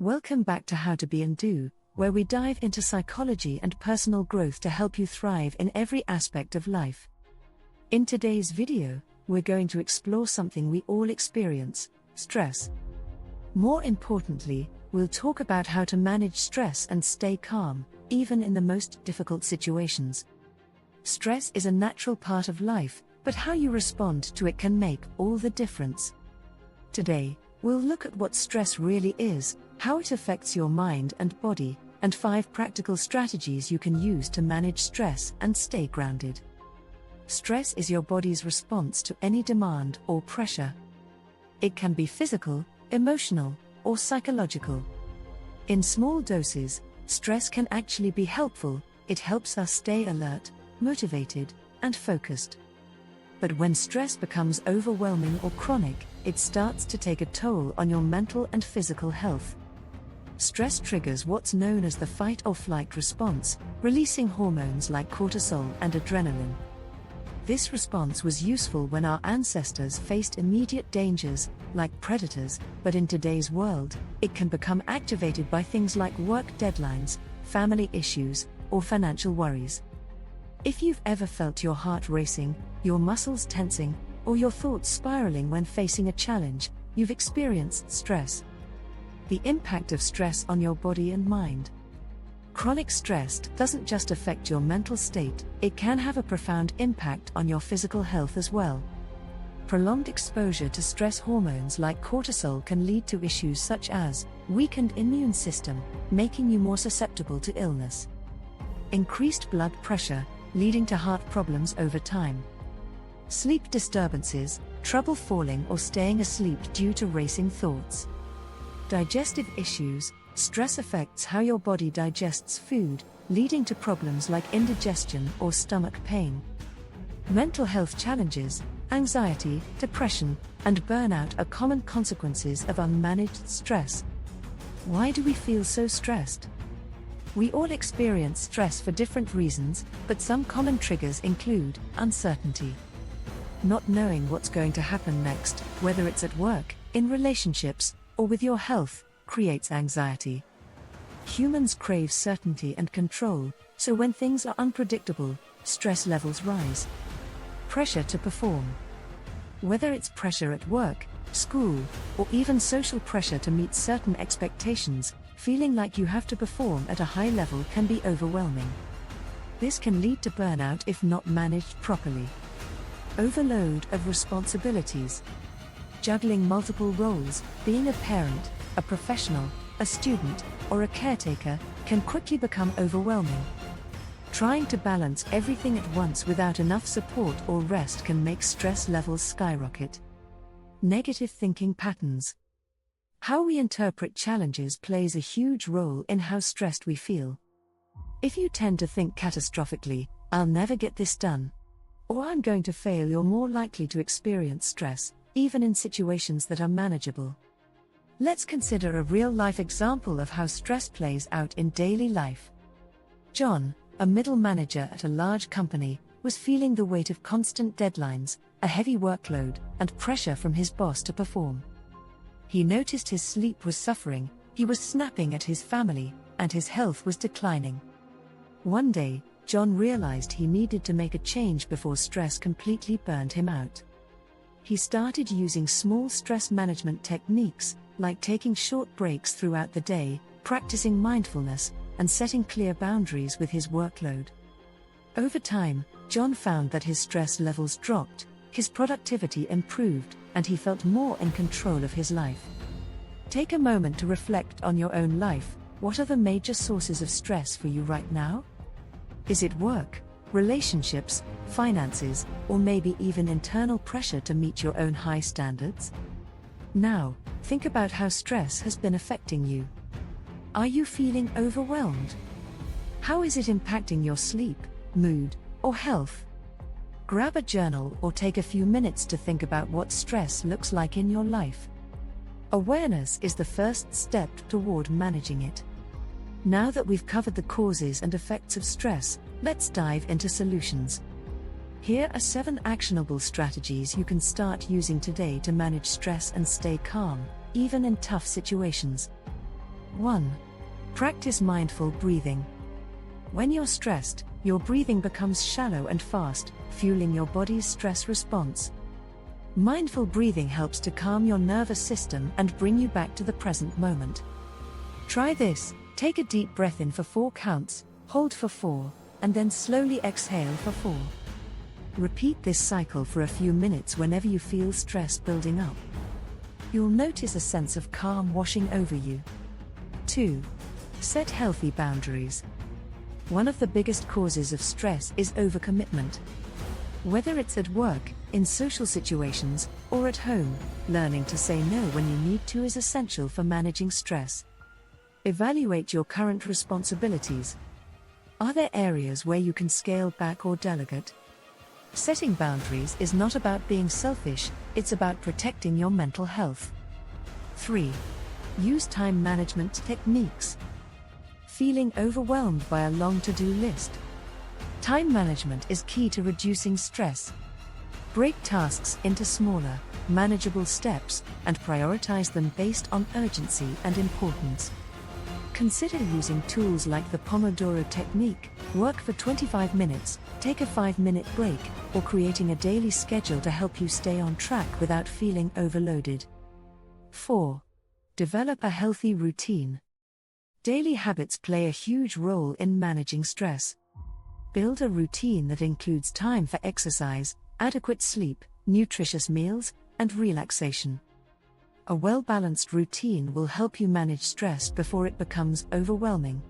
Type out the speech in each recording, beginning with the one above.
Welcome back to How to Be and Do, where we dive into psychology and personal growth to help you thrive in every aspect of life. In today's video, we're going to explore something we all experience: stress. More importantly, we'll talk about how to manage stress and stay calm, even in the most difficult situations. Stress is a natural part of life, but how you respond to it can make all the difference. Today, we'll look at what stress really is, how it affects your mind and body, and 5 practical strategies you can use to manage stress and stay grounded. Stress is your body's response to any demand or pressure. It can be physical, emotional, or psychological. In small doses, stress can actually be helpful. It helps us stay alert, motivated, and focused. But when stress becomes overwhelming or chronic, it starts to take a toll on your mental and physical health. Stress triggers what's known as the fight or flight response, releasing hormones like cortisol and adrenaline. This response was useful when our ancestors faced immediate dangers, like predators, but in today's world, it can become activated by things like work deadlines, family issues, or financial worries. If you've ever felt your heart racing, your muscles tensing, or your thoughts spiraling when facing a challenge, you've experienced stress. The impact of stress on your body and mind. Chronic stress doesn't just affect your mental state, it can have a profound impact on your physical health as well. Prolonged exposure to stress hormones like cortisol can lead to issues such as weakened immune system, making you more susceptible to illness. Increased blood pressure, leading to heart problems over time. Sleep disturbances, trouble falling or staying asleep due to racing thoughts. Digestive issues, stress affects how your body digests food, leading to problems like indigestion or stomach pain. Mental health challenges, anxiety, depression, and burnout are common consequences of unmanaged stress. Why do we feel so stressed? We all experience stress for different reasons, but some common triggers include uncertainty. Not knowing what's going to happen next, whether it's at work, in relationships, or with your health, creates anxiety. Humans crave certainty and control, so when things are unpredictable, stress levels rise. Pressure to perform. Whether it's pressure at work, school, or even social pressure to meet certain expectations, feeling like you have to perform at a high level can be overwhelming. This can lead to burnout if not managed properly. Overload of responsibilities. Juggling multiple roles, being a parent, a professional, a student, or a caretaker, can quickly become overwhelming. Trying to balance everything at once without enough support or rest can make stress levels skyrocket. Negative thinking patterns. How we interpret challenges plays a huge role in how stressed we feel. If you tend to think catastrophically, "I'll never get this done," or "I'm going to fail," you're more likely to experience stress, even in situations that are manageable. Let's consider a real-life example of how stress plays out in daily life. John, a middle manager at a large company, was feeling the weight of constant deadlines, a heavy workload, and pressure from his boss to perform. He noticed his sleep was suffering, he was snapping at his family, and his health was declining. One day, John realized he needed to make a change before stress completely burned him out. He started using small stress management techniques, like taking short breaks throughout the day, practicing mindfulness, and setting clear boundaries with his workload. Over time, John found that his stress levels dropped, his productivity improved, and he felt more in control of his life. Take a moment to reflect on your own life. What are the major sources of stress for you right now? Is it work, relationships, finances, or maybe even internal pressure to meet your own high standards? Now, think about how stress has been affecting you. Are you feeling overwhelmed? How is it impacting your sleep, mood, or health? Grab a journal or take a few minutes to think about what stress looks like in your life. Awareness is the first step toward managing it. Now that we've covered the causes and effects of stress, let's dive into solutions. Here are 7 actionable strategies you can start using today to manage stress and stay calm, even in tough situations. 1. Practice mindful breathing. When you're stressed, your breathing becomes shallow and fast, fueling your body's stress response. Mindful breathing helps to calm your nervous system and bring you back to the present moment. Try this: take a deep breath in for 4 counts, hold for 4, and then slowly exhale for 4. Repeat this cycle for a few minutes whenever you feel stress building up. You'll notice a sense of calm washing over you. 2. Set healthy boundaries. One of the biggest causes of stress is overcommitment. Whether it's at work, in social situations, or at home, learning to say no when you need to is essential for managing stress. Evaluate your current responsibilities. Are there areas where you can scale back or delegate? Setting boundaries is not about being selfish, it's about protecting your mental health. 3. Use time management techniques. Feeling overwhelmed by a long to-do list? Time management is key to reducing stress. Break tasks into smaller, manageable steps, and prioritize them based on urgency and importance. Consider using tools like the Pomodoro technique, work for 25 minutes, take a 5-minute break, or creating a daily schedule to help you stay on track without feeling overloaded. 4. Develop a healthy routine. Daily habits play a huge role in managing stress. Build a routine that includes time for exercise, adequate sleep, nutritious meals, and relaxation. A well-balanced routine will help you manage stress before it becomes overwhelming.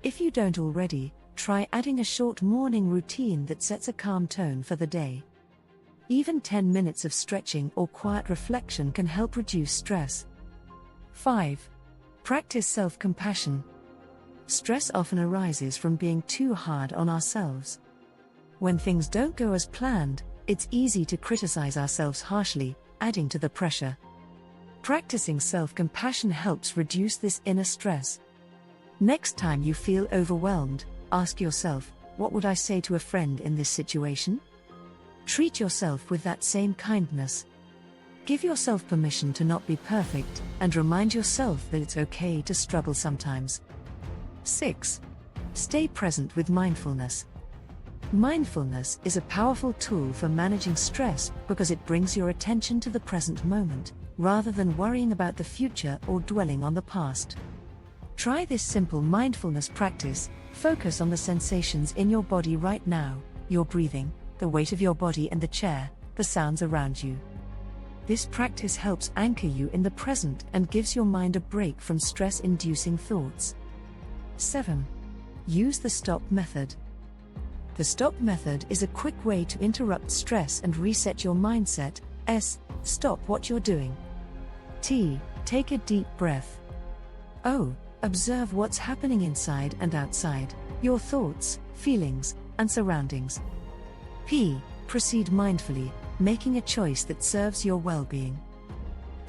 If you don't already, try adding a short morning routine that sets a calm tone for the day. Even 10 minutes of stretching or quiet reflection can help reduce stress. 5. Practice self-compassion. Stress often arises from being too hard on ourselves. When things don't go as planned, it's easy to criticize ourselves harshly, adding to the pressure. Practicing self-compassion helps reduce this inner stress. Next time you feel overwhelmed, ask yourself, what would I say to a friend in this situation? Treat yourself with that same kindness. Give yourself permission to not be perfect, and remind yourself that it's okay to struggle sometimes. 6. Stay present with mindfulness. Mindfulness is a powerful tool for managing stress because it brings your attention to the present moment, rather than worrying about the future or dwelling on the past. Try this simple mindfulness practice. Focus on the sensations in your body right now, your breathing, the weight of your body and the chair, the sounds around you. This practice helps anchor you in the present and gives your mind a break from stress-inducing thoughts. 7. Use the stop method. The stop method is a quick way to interrupt stress and reset your mindset. S. Stop what you're doing. T. Take a deep breath. O. Observe what's happening inside and outside, your thoughts, feelings, and surroundings. P. Proceed mindfully, making a choice that serves your well-being.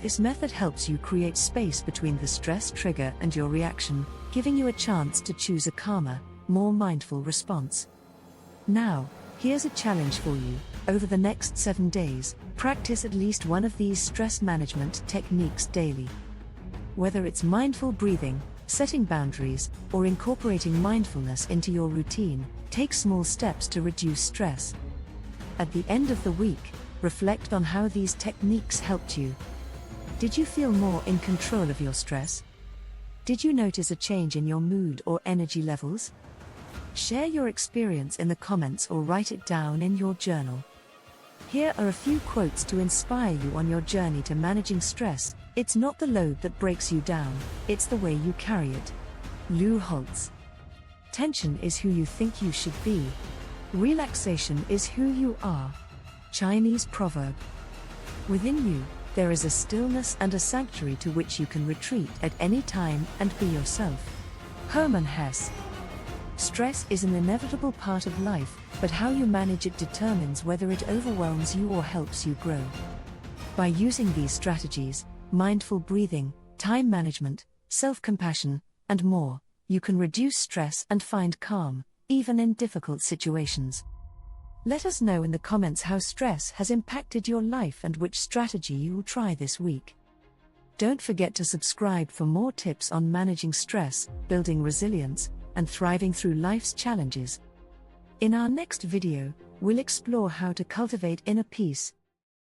This method helps you create space between the stress trigger and your reaction, giving you a chance to choose a calmer, more mindful response. Now, here's a challenge for you. Over the next 7 days, practice at least one of these stress management techniques daily. Whether it's mindful breathing, setting boundaries, or incorporating mindfulness into your routine, take small steps to reduce stress. At the end of the week, reflect on how these techniques helped you. Did you feel more in control of your stress? Did you notice a change in your mood or energy levels? Share your experience in the comments or write it down in your journal. Here are a few quotes to inspire you on your journey to managing stress. It's not the load that breaks you down, it's the way you carry it. Lou Holtz. Tension is who you think you should be. Relaxation is who you are. Chinese proverb. Within you, there is a stillness and a sanctuary to which you can retreat at any time and be yourself. Hermann Hesse. Stress is an inevitable part of life, but how you manage it determines whether it overwhelms you or helps you grow. By using these strategies, mindful breathing, time management, self-compassion, and more, you can reduce stress and find calm, even in difficult situations. Let us know in the comments how stress has impacted your life and which strategy you will try this week. Don't forget to subscribe for more tips on managing stress, building resilience, and thriving through life's challenges. In our next video, we'll explore how to cultivate inner peace,